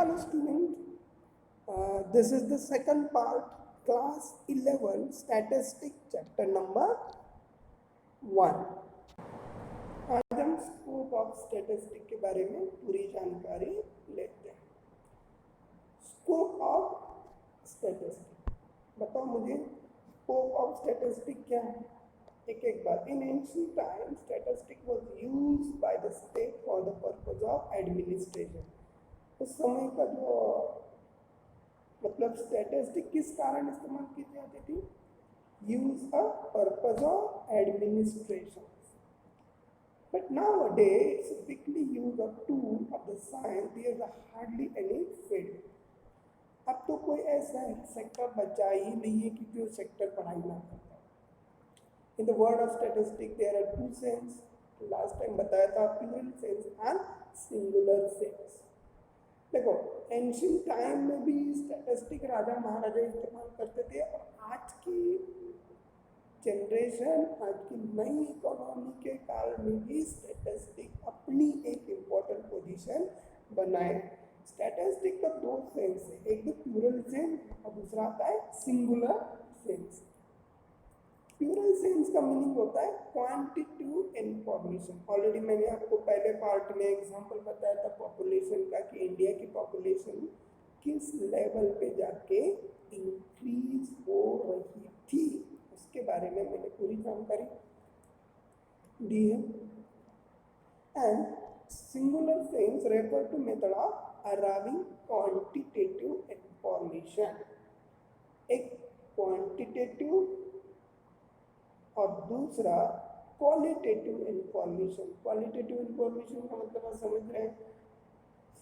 Hello student, this is the second part, class 11 statistic chapter number 1. आज हम scope of statistic के बारे में पूरी जानकारी लेते हैं. स्कोप ऑफ स्टैटिस्टिक, बताओ मुझे स्कोप ऑफ स्टैटिस्टिक क्या है. एक बात, इन ancient time statistic was used by the state for the purpose of administration. उस समय का जो मतलब स्टैटिस्टिक किस कारण इस्तेमाल की जाती थी? Use a purpose of administration. But nowadays it's weakly used a tool of the science. There is hardly any field. अब तो कोई ऐसा सेक्टर बचा ही नहीं है कि जो सेक्टर पढ़ाई ना करता. In the word of statistics there are two sense. Last time बताया था, plural sense and singular sense. देखो एंशिएंट टाइम में भी स्टैटिस्टिक राजा महाराजा इस्तेमाल करते थे, और आज की जनरेशन, आज की नई इकोनॉमी के काल में भी स्टैटिस्टिक अपनी एक इम्पोर्टेंट पोजीशन बनाए. स्टैटिस्टिक का दो सेंस है, एक तो प्लूरल सेंस और दूसरा आता है सिंगुलर सेंस. प्लूरल सेंस का मीनिंग होता है क्वांटिटेटिव इंफॉर्मेशन. ऑलरेडी मैंने आपको पहले पार्ट में एग्जांपल बताया था पॉपुलेशन का, कि इंडिया की पॉपुलेशन किस लेवल पे जाके इंक्रीज हो रही थी, उसके बारे में मैंने पूरी जानकारी दी है. And singular sense refer to method of arriving quantitative information. एक क्वांटिटेटिव और दूसरा क्वालिटेटिव इंफॉर्मेशन. क्वालिटेटिव इंफॉर्मेशन का मतलब आप समझ रहे हैं.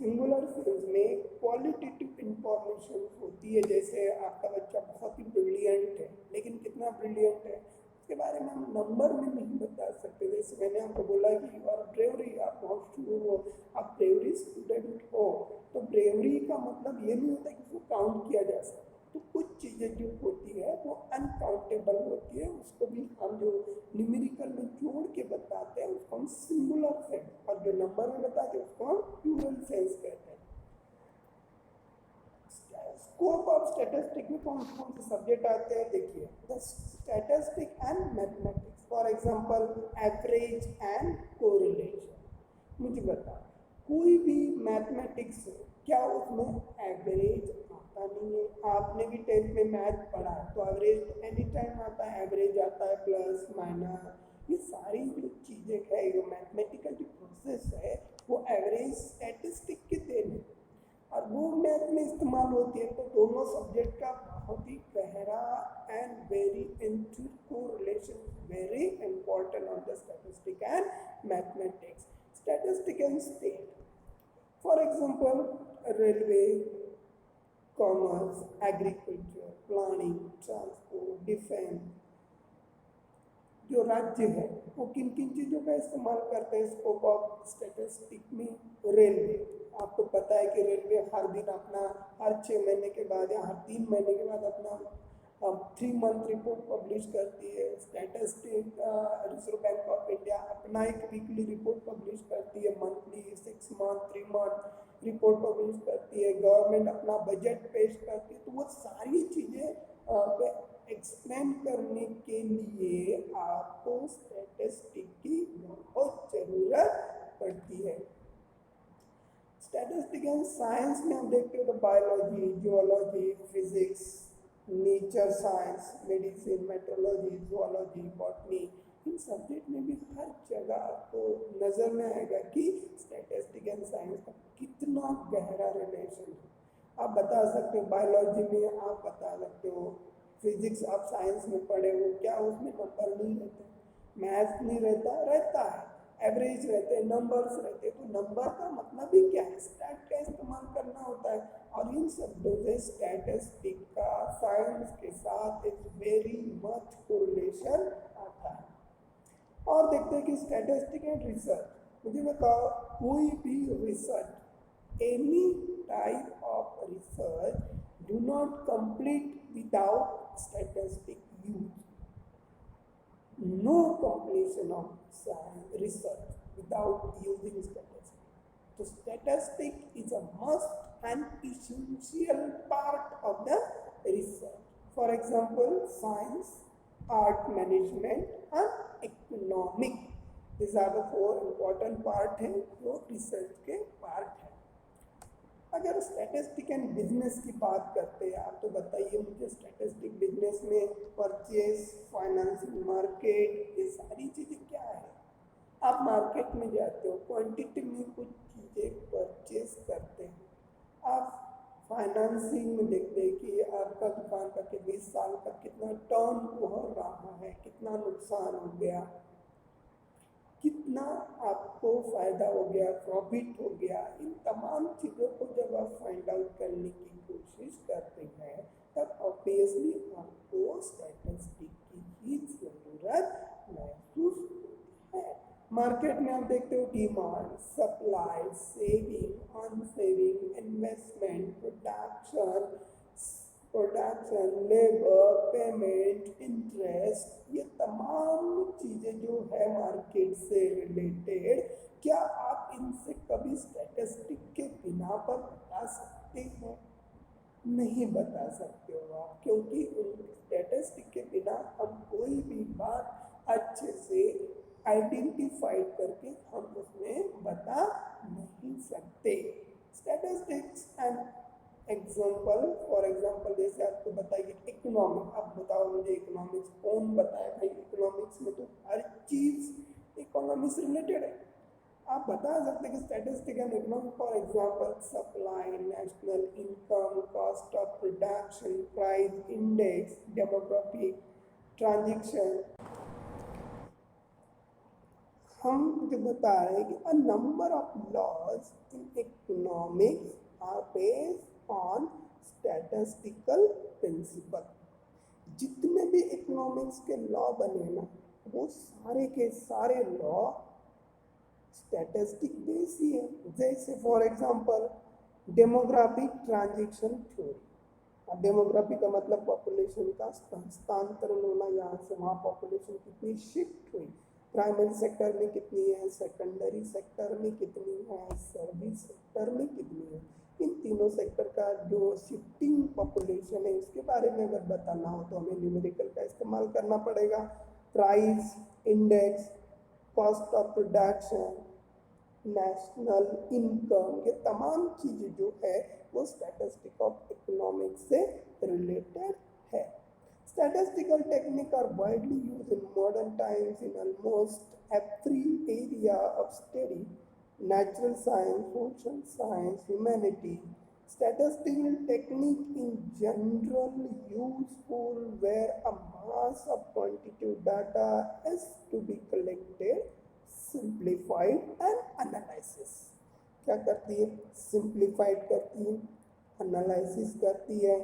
सिंगुलर सेंस में क्वालिटेटिव इंफॉर्मेशन होती है, जैसे आपका बच्चा बहुत ही ब्रिलियंट है, लेकिन कितना ब्रिलियंट है उसके बारे में हम नंबर में नहीं बता सकते. जैसे मैंने आपको बोला कि और ब्रेवरी, आप बहुत शुरू हो, आप ब्रेवरी स्टूडेंट हो, तो ब्रेवरी का मतलब ये नहीं होता कि उसको काउंट किया जा सकता. तो कुछ चीज़ें जो होती है वो अनकाउंटेबल होती है, उसको भी हम जो न्यूमेरिकल में जोड़ के बताते हैं उसको हम सिंगुलर सेंस, और जो नंबर में बताते हैं उसको हम प्लूरल सेंस कहते हैं. स्कोप ऑफ स्टैटिस्टिक में कौन कौन से सब्जेक्ट आते हैं? देखिए, the statistic and mathematics. For example average and correlation. मुझे बता, कोई भी मैथमेटिक्स क्या उसमें एवरेज आता नहीं है? आपने भी 10th में मैथ पढ़ा है, तो एवरेज एनी टाइम आता है. एवरेज आता है प्लस माइनस, ये सारी जो चीज़ें है, ये मैथमेटिकल जो प्रोसेस है वो एवरेज स्टैटिस्टिक के देन है, और वो मैथ में इस्तेमाल होती है. तो दोनों सब्जेक्ट का बहुत ही गहरा and very intercorrelation, very important on the statistic and mathematics. Statistic and state, for example railway, commerce, agriculture, planning, transport, defence. जो राज्य है वो किन किन चीज़ों का इस्तेमाल करते हैं स्कोप ऑफ स्टैटिस्टिक में? रेलवे, आपको पता है कि रेलवे हर दिन अपना, हर 6 महीने के बाद या हर 3 महीने के बाद अपना 3 मंथ रिपोर्ट पब्लिश करती है. Statistic reserve bank of India अपना एक वीकली रिपोर्ट पब्लिश करती है, monthly, 6 month, 3 month report publish करती है. गवर्नमेंट अपना बजट पेश करती है. तो वो सारी चीज़ें एक्सप्लेन करने के लिए आपको स्टैटिस्टिक की बहुत ज़रूरत पड़ती है. स्टैटिस्टिक एंड साइंस में हम देखते हो तो biology, geology, physics, nature science, medicine, metrology, zoology, botany, इन सब्जेक्ट में भी हर जगह आपको नज़र में आएगा कि स्टैटिस्टिक एंड साइंस का कितना गहरा रिलेशन है. आप बता सकते हो बायोलॉजी में, आप बता सकते हो फिजिक्स, आप साइंस में पढ़े हो, क्या उसमें नंबर नहीं रहते? मैथ नहीं रहता? रहता है. एवरेज रहते हैं, नंबर्स रहते हैं. तो नंबर का मतलब ही क्या है? स्टैट का इस्तेमाल करना होता है, और इन शब्दों से स्टैटिस्टिक का साइंस के साथ एक वेरी मच कोरिलेशन आता है. और देखते हैं कि स्टैटिस्टिक एंड रिसर्च. मुझे बताओ, कोई भी research, any type of research do not complete without statistic use. No completion of research without using statistics. So statistic is a must an essential part of the research. For example, science, art management and economic. These are the four important part हैं जो research के part हैं. अगर statistic and business की बात करते हैं आप, तो बताइए मुझे स्टैटिस्टिक बिजनेस में परचेज, फाइनेंसिंग, मार्केट, ये सारी चीज़ें क्या है. आप मार्केट में जाते हो, क्वांटिटी में कुछ चीज़ें परचेज करते हैं. आप फाइनेंसिंग में देखते हैं कि आपका दुकान का कि 20 साल का कितना टर्न हो रहा है, कितना नुकसान हो गया, कितना आपको फ़ायदा हो गया, प्रॉफिट हो गया. इन तमाम चीज़ों को जब आप फाइंड आउट करने की कोशिश करते हैं तब ऑब्वियसली आपको स्टैटिस्टिक की ही ज़रूरत महसूस होती है. मार्केट में आप देखते हो demand, supply, saving, unsaving, investment, production, labour, payment, interest, ये तमाम चीज़ें जो है मार्केट से रिलेटेड, क्या आप इनसे कभी स्टैटिस्टिक के बिना पर बता सकते हैं? नहीं बता सकते हो आप, क्योंकि उन स्टैटिस्टिक के बिना हम कोई भी बात अच्छे से आइडेंटिफाई करके हम उसमें बता नहीं सकते. Statistics and example, for example जैसे आपको बताइए इकोनॉमिक. आप बताओ मुझे इकोनॉमिक्स कौन बताया भाई? इकोनॉमिक्स में तो हर चीज़ इकोनॉमिक्स से रिलेटेड है. आप बता सकते हैं कि statistic and economic, for example supply, national income, cost of production, price index, demographic, transaction. हम जो बता रहे हैं कि a number of laws in economics are based on statistical principle. जितने भी इकोनॉमिक्स के लॉ बने ना, वो सारे के सारे लॉ स्टैटिस्टिक बेस ही है. जैसे for example demographic transaction theory. अब डेमोग्राफी का मतलब पॉपुलेशन का स्थानांतरण होना, यहाँ से वहाँ पॉपुलेशन कितनी शिफ्ट हुई, प्राइमरी सेक्टर में कितनी है, सेकेंडरी सेक्टर में कितनी है, सर्विस सेक्टर में कितनी है. इन तीनों सेक्टर का जो शिफ्टिंग पॉपुलेशन है उसके बारे में अगर बताना हो तो हमें न्यूमेरिकल का इस्तेमाल करना पड़ेगा. Price index, cost of production, national income, ये तमाम चीज़ें जो है वो स्टैटिस्टिक ऑफ इकोनॉमिक्स से रिलेटेड है. Statistical techniques are widely used in modern times in almost every area of study: natural science, social science, humanities. Statistical technique in general useful where a mass of quantitative data is to be collected, simplified and analysis. क्या करती है? Simplified करती है, analysis करती है,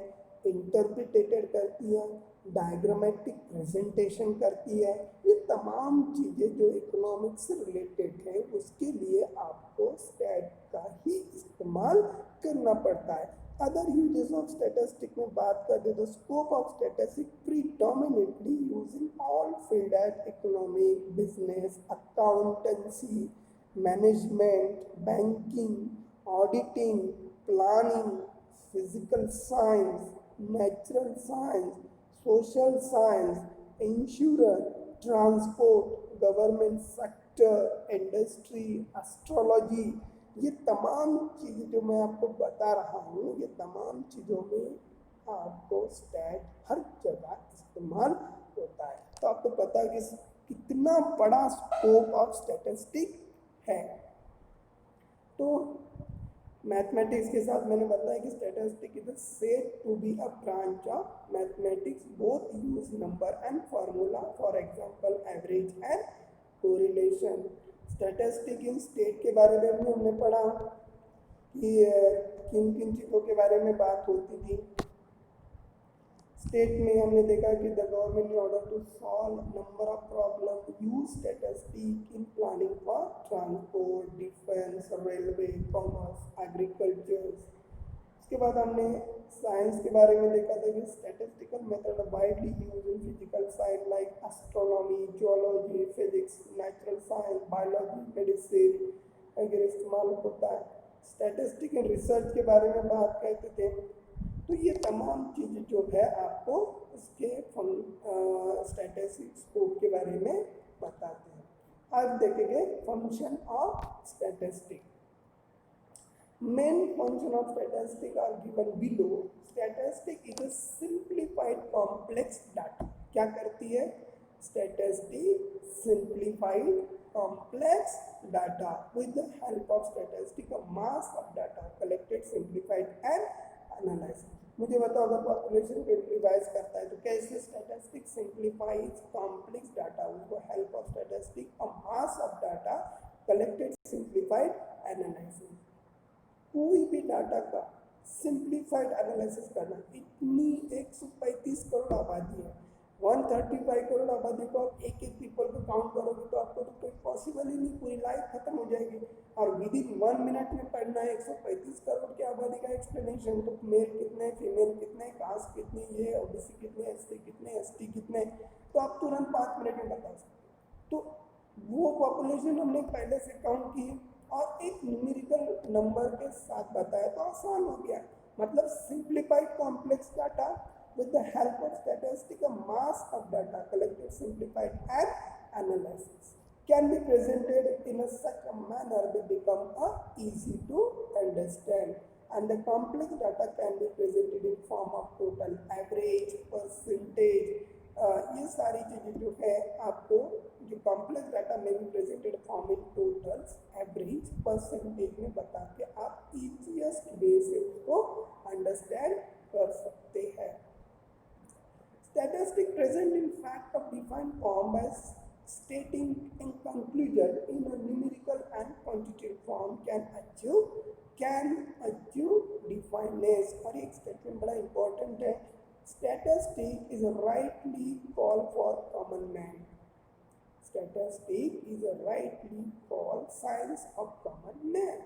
interpreted करती है, diagrammatic presentation करती है. ये तमाम चीज़ें जो इकोनॉमिक्स से रिलेटेड है उसके लिए आपको स्टैट का ही इस्तेमाल करना पड़ता है. अदर यूजेस ऑफ स्टैटिस्टिक में बात कर दे तो scope of statistic predominantly use in all field at economic, business, accountancy, management, banking, auditing, planning, physical science, natural science, social science, insurance, transport, government sector, industry, astrology. ये तमाम चीज़ें जो मैं आपको बता रहा हूँ, ये तमाम चीज़ों में आपको स्टैट हर जगह इस्तेमाल होता है. तो आपको पता है कि कितना बड़ा स्कोप ऑफ स्टैटिस्टिक है. तो मैथमेटिक्स के साथ मैंने बताया कि statistic is said to be a branch of mathematics both use number and formula, for example average and correlation. Statistic in state के बारे में भी हमने पढ़ा कि किन किन चीज़ों के बारे में बात होती थी. स्टेट में हमने देखा कि the government in order to solve number of problem use statistic in planning for transport, defence, railway, commerce, agriculture. उसके बाद हमने साइंस के बारे में देखा था कि statistical method widely use in physical science like astronomy, geology, physics, natural science, biology, medicine वगैरह इस्तेमाल होता है. स्टैटिस्टिक एंड रिसर्च के बारे में बात करते थे। तो ये तमाम चीज़ें जो है आपको उसके स्टैटिस्टिक स्कोप के बारे में बताते हैं। आज देखेंगे function of statistic. Main function of statistic are given below. Statistic is a simplified complex data. क्या करती है? Statistic simplified complex data with the help of statistic a mass of data collected, simplified and analyzed. मुझे बताओ अगर population को revise करता है तो कैसे statistic simplifies complex data with the help of statistic a mass of data collected, simplified, analysed. कोई भी डाटा का सिंप्लीफाइड एनालिसिस करना, इतनी 135 करोड़ आबादी है, 135 करोड़ आबादी को आप एक एक पीपल को काउंट करोगे तो आपको तो कोई पॉसिबल ही नहीं, पूरी लाइफ खत्म हो जाएगी। और विद इन 1 मिनट में पढ़ना है 135 करोड़ की आबादी का एक्सप्लेनेशन, तो मेल कितने, फीमेल कितने, कास्ट कितनी, ये ओबीसी कितने, एससी कितने, एसटी कितने, तो आप तुरंत 5 मिनट में बता सकते। तो वो पॉपुलेशन हमने पहले से काउंट की और एक न्यूमेरिकल नंबर के साथ बताया तो आसान हो गया। मतलब simplified complex data with the help of statistic a mass of data collected, simplified and analysis can be presented in such a manner they become easy to understand, and the complex data can be presented in form of total, average, percentage। ये सारी चीज़ें जो है आपको जो complex data में भी presented form in totals, average, percentage में बता के आप ईजीएस्ट वे से उसको अंडरस्टैंड कर सकते हैं। Statistic present in fact of defined form by stating in conclusion in a numerical and quantitative form can achieve defineness। और एक स्टेटमेंट बड़ा इंपॉर्टेंट है, statistic is a rightly called for common man। Statistic is a rightly called science of common man।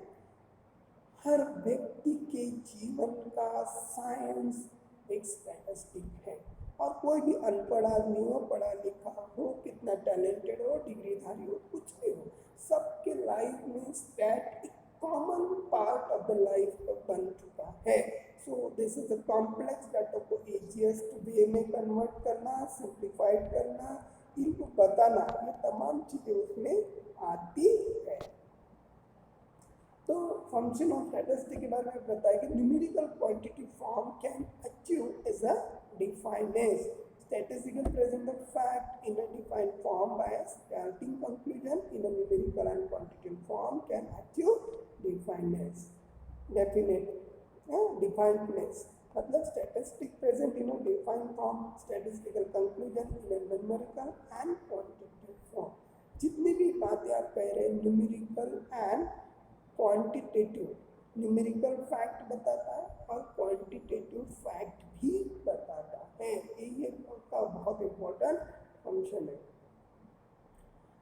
हर व्यक्ति के जीवन का science एक statistic है। और कोई भी अनपढ़ आदमी हो, पढ़ा लिखा हो, कितना टैलेंटेड हो, डिग्रीधारी हो, कुछ भी हो, सबके लाइफ में स्टैट एक common part of the life बन चुका है। So this is a complex data को इजीएस्ट वे में कन्वर्ट करना, सिंप्लीफाइड करना, इनको बताना, ये तमाम चीज़ें उसमें आती है। तो फंक्शन ऑफ स्टैटिस्टिक के बारे में बताया कि numerical quantity form can achieve as a defineness। Statistical present of fact in a defined form by a starting conclusion in a numerical and quantitative form can achieve defineness। definedness मतलब statistic present in a defined form, statistical conclusion in a numerical and quantitative form। जितनी भी बातें आप कह रहे हैं numerical and quantitative, numerical fact बताता है और क्वांटिटेटिव फैक्ट भी बताता है, ये उसका बहुत इंपॉर्टेंट फंक्शन है।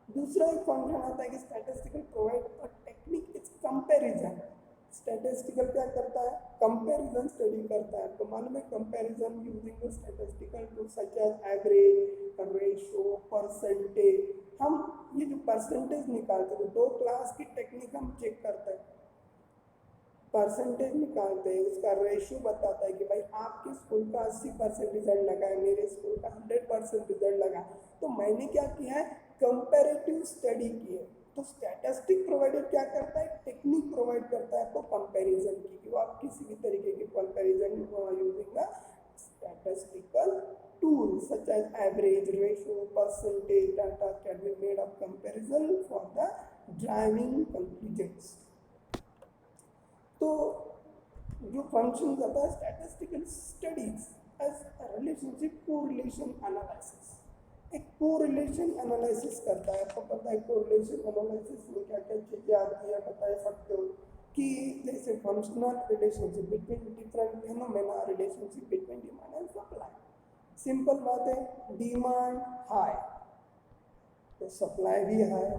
दूसरा एक फंक्शन आता है कि statistical provide a technique is comparison. Statistical क्या करता है? कंपैरिजन स्टडी करता है। तो मालूम है comparison using the statistical tool such as average, ratio, percentage. हम ये जो परसेंटेज निकालते हैं, 2 क्लास की टेक्निक हम चेक करते हैं, परसेंटेज निकालते हैं, उसका रेशियो बताता है कि भाई आपके स्कूल का 80% रिजल्ट लगा है, मेरे स्कूल का 100% रिजल्ट लगा। तो मैंने क्या किया है? कंपैरेटिव स्टडी की है। तो स्टैटिस्टिक प्रोवाइडर क्या करता है? टेक्निक प्रोवाइड करता है आपको कंपैरिजन की, कि आप किसी भी तरीके की comparison using statistical tool such as average, ratio, percentage data can be made of comparison for the driving conclusions. तो जो फंक्शन करता है statistical studies as relationship correlation analysis, एक कोरिलेशन एनालिसिस करता है। आपको पता है कोरिलेशन एनालिसिस में क्या क्या चीज़ें आती है, बता सकते हो कि जैसे functional relationship between different phenomena, relationship between demand and supply. Simple बात है, डिमांड हाई तो सप्लाई भी हाई,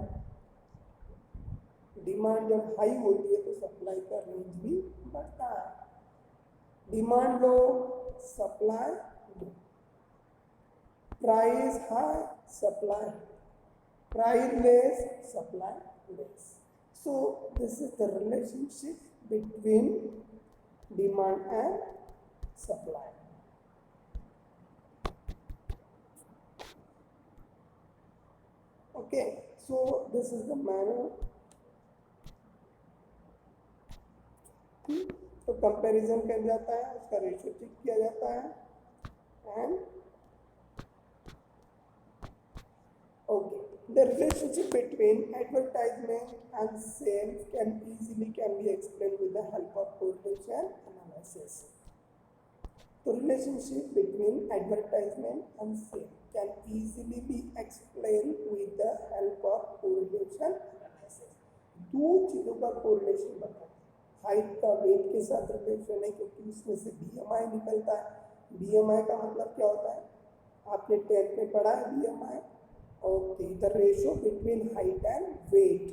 डिमांड जब हाई होती है तो सप्लाई का रेंज भी बढ़ता है। Demand low, supply low, price high, supply, price less, supply less. So this is the relationship between demand and supply. Okay, so this is the manner. तो comparison कर जाता है, उसका रेशियो चेक किया जाता है and okay, the relationship between advertisement and sales can be explained with the help of correlation analysis. The relationship between advertisement and sales can easily be explained with the help of correlation analysis. दो चीजों का correlation बताएं. Height का wait के साथ relation है क्योंकि उसमें से BMI निकलता है. BMI का मतलब क्या होता है? आपने 10th में पढ़ा है BMI. Okay, the ratio between height and weight.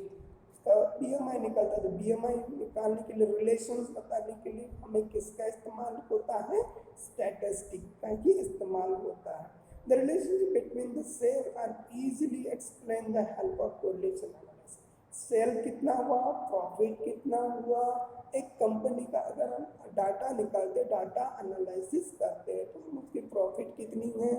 BMI निकलता है. तो BMI निकालने के लिए, रिलेशंस बताने के लिए हमें किसका इस्तेमाल होता है? स्टैटिस्टिक का ही इस्तेमाल होता है. The relationship between the sale are easily explain the help of correlation analysis. Sale कितना हुआ, प्रॉफिट कितना हुआ, एक कंपनी का अगर हम डाटा निकालते, डाटा एनालिसिस करते हैं तो हम उसकी प्रॉफिट कितनी है,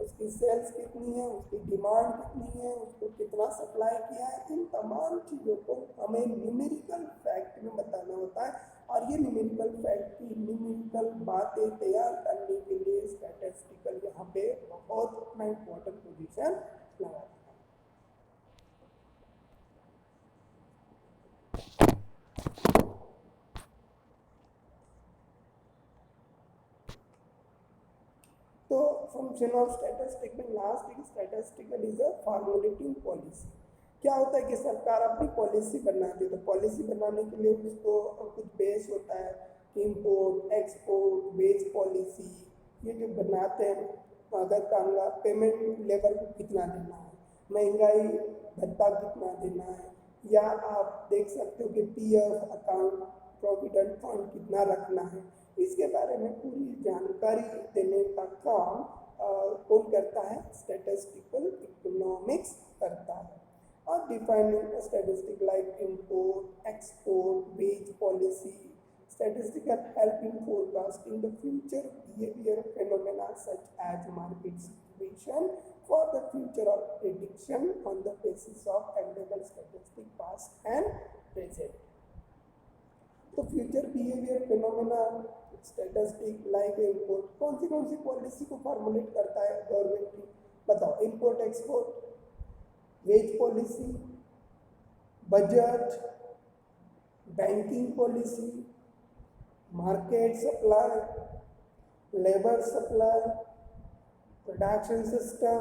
उसकी सेल्स कितनी है, उसकी डिमांड कितनी है, उसको कितना सप्लाई किया है, इन तमाम चीज़ों को हमें न्यूमेरिकल फैक्ट में बताना होता है. और ये न्यूमेरिकल फैक्ट की न्यूमेरिकल बातें तैयार करने के लिए स्टैटिस्टिकल यहाँ पे बहुत अपना इम्पोर्टेंट पोजीशन लगाता है. तो फंक्शन ऑफ स्टैटिस्टिक में लास्ट एक statistical is a formulating policy. क्या होता है कि सरकार अपनी पॉलिसी बनाती है, तो पॉलिसी बनाने के लिए उसको कुछ बेस होता है. इंपोर्ट, एक्सपोर्ट, वेज पॉलिसी, ये जो बनाते हैं. अगर कहूँगा पेमेंट लेबर को कितना देना है, महंगाई भत्ता कितना देना है, या आप देख सकते हो कि PF अकाउंट, प्रोविडेंट फंड कितना रखना है, इसके बारे में पूरी जानकारी देने का काम कौन करता है? स्टैटिस्टिकल इकोनॉमिक्स करता है. और defining statistic like import, export, wage policy. Statistical help in forecasting the future behavior phenomena such as market situation for the future of prediction on the basis of available statistic past and present. तो future behaviour phenomena statistic like import कौन सी policy को formulate करता है government की? बताओ. Import, export, wage policy, budget, banking policy, market supply, labour supply, production system.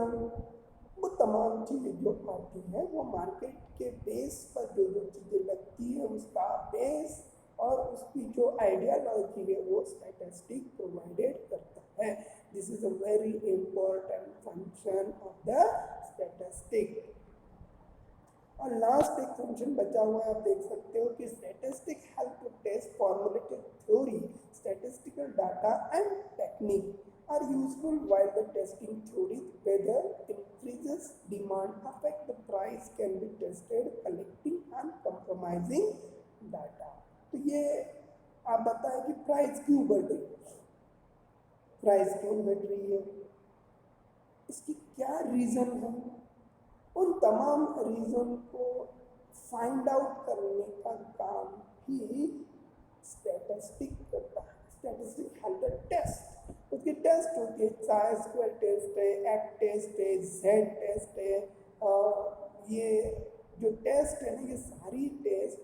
वो तमाम चीज़ें जो आती हैं वो मार्केट के बेस पर जो चीज़ें लगती है उसका बेस और उसकी जो आइडियालॉजी है वो स्टैटिस्टिक प्रोवाइडेड करता है. This is a very important function of the statistic. और लास्ट एक फंक्शन बचा हुआ है, आप देख सकते हो कि statistic help to test formulated theory, statistical data and technique are useful while the testing theory whether increases demand affect the price can be tested collecting uncompromising data. तो ये आप बताएं कि प्राइस क्यों बढ़ रही है, प्राइस क्यों बढ़ रही है, इसकी क्या रीज़न है. उन तमाम रीज़न को फाइंड आउट करने का काम ही स्टैटिस्टिक करता है. Statistic help test. उसकी टेस्ट होती है, चाहे स्क्वायर टेस्ट है, एक्ट टेस्ट है, जेड टेस्ट है. ये जो टेस्ट है ना, ये सारी टेस्ट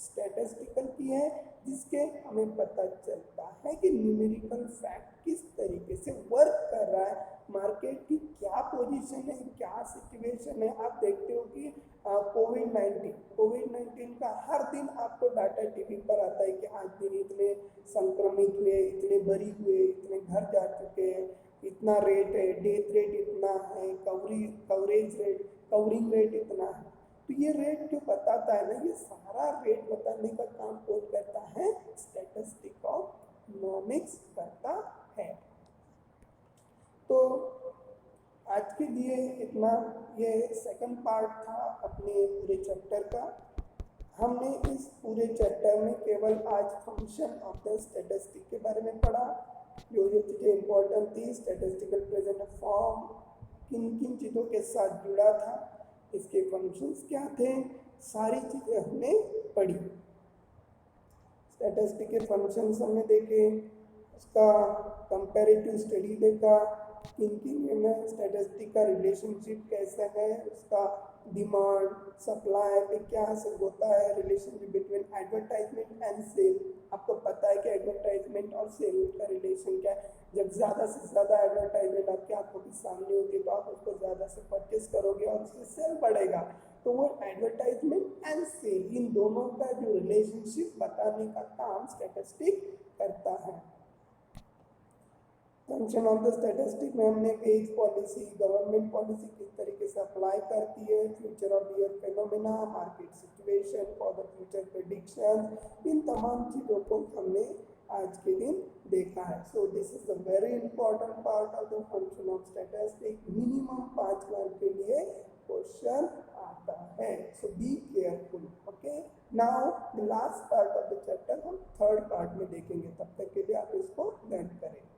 स्टैटिस्टिकल की है, जिसके हमें पता चलता है कि न्यूमेरिकल फैक्ट किस तरीके से वर्क कर रहा है, मार्केट की क्या पोजीशन है, क्या सिचुएशन है. आप देखते हो कि कोविड-19 का हर दिन आपको डाटा टीवी पर आता है कि आज दिन इतने संक्रमित हुए, इतने मरीज हुए, इतने घर जा चुके हैं, इतना रेट है, डेथ रेट इतना है, कवरिंग रेट इतना है. तो ये रेट जो बताता है ना, ये सारा रेट बताने का काम कौन करता है? स्टैटिस्टिक ऑफ इकोनॉमिक्स करता है. तो आज के लिए इतना. ये सेकंड पार्ट था अपने पूरे चैप्टर का. हमने इस पूरे चैप्टर में केवल आज फंक्शन ऑफ द स्टैटिस्टिक के बारे में पढ़ा। जो ये चीज़ें इंपॉर्टेंट थी, स्टैटिस्टिकल प्रेजेंट फॉर्म किन किन चीज़ों के साथ जुड़ा था, इसके फंक्शंस क्या थे, सारी चीज़ें हमने पढ़ी। स्टैटिस्टिक के फंक्शंस हमने देखे, उसका कंपैरेटिव स्टडी देखा, किन किन में स्टैटिस्टिक का रिलेशनशिप कैसा है, उसका डिमांड सप्लाई पे क्या असर होता है, relationship between advertisement and sale. आपको पता है कि एडवर्टाइजमेंट और सेल का रिलेशन क्या है। जब ज़्यादा से ज़्यादा एडवर्टाइजमेंट आपकी आंखों के सामने होती है तो आप उसको ज़्यादा से परचेस करोगे और उससे सेल बढ़ेगा। तो वो एडवर्टाइजमेंट एंड सेल, इन दोनों का जो रिलेशनशिप बताने का काम स्टैटिस्टिक करता है। फंक्शन ऑफ द स्टैटिस्टिक में हमने वेज पॉलिसी, गवर्नमेंट पॉलिसी किस तरीके से अप्लाई करती है, future of year phenomena, market situation, for the future prediction, इन तमाम चीज़ों को हमने आज के दिन देखा है। So this is a very important part of the function of statistic. Minimum 5 mark के लिए क्वेश्चन आता है, so be careful. Okay, now the last part of the chapter हम थर्ड पार्ट में देखेंगे, तब तक के लिए आप इसको लर्न करें।